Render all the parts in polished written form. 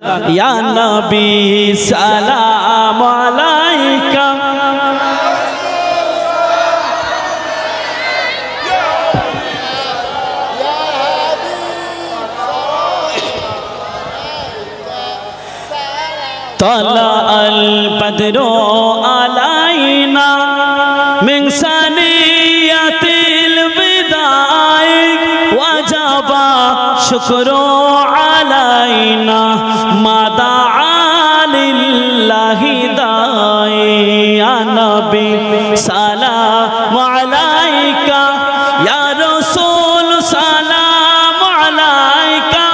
या नबी सलाम अलैका तला अल बदरो अलैना मिन सनियतिल विदाई वजबा शुक्रो अलैना मादा लिल्लाहि दाई या नबी सलाम अलैका या रसूल सलाम अलैका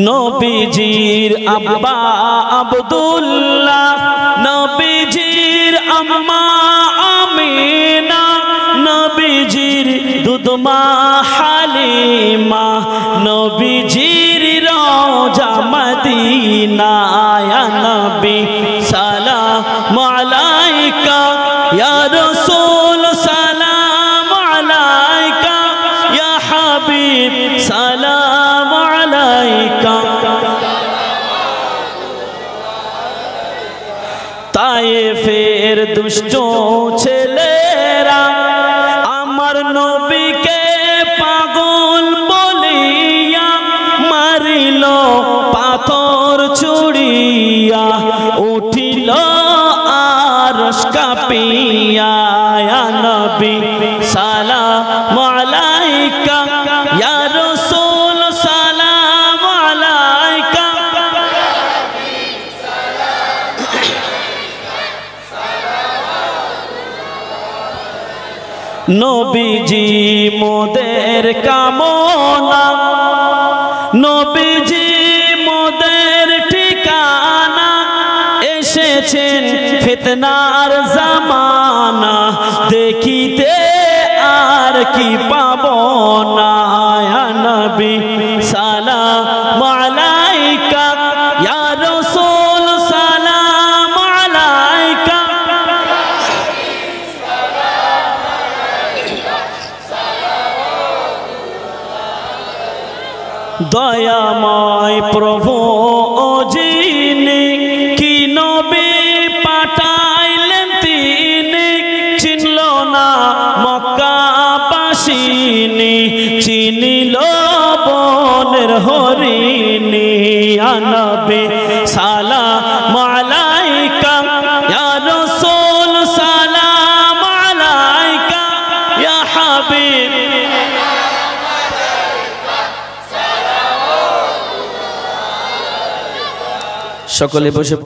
नबीजीर अब्बा अब्दुल्लाह नबीजीर अम्मा आमीना नबीजीर दुदमा हालिमा नबीजीर रौजा मदीना या नबी सलाम अलैका या रसूल सलाम अलैका या हबीब सलाम अलैका ताइफेर दुष्टों ছেলেরা আমার নবীকে পাগল বলিয়া মারিল পাথর ছুড়িয়া উঠিল আরশ কাঁপিয়া ইয়া নবী সালাম আলাইকা ইয়া রাসূল সালাম আলাইকা নবীজি মোদের কামনা নবীজি মোদের ঠিকানা এসেছেন ফিতনার জামানা দেখিতে আর কি পাবো না ইয়া নবী সালাম আলাইকা ইয়া রাসূল সালাম আলাইকা দয়াময় প্রভু ও যিনি কি নবী পাঠাইলেন তিনি চিনল না মক্কাবাসিনী চিনিল বনের হরিণী ইয়া নবী সালাম আলাইকা ইয়া রাসূল সালাম আলাইকা ইয়া হাবিব সকলে বসে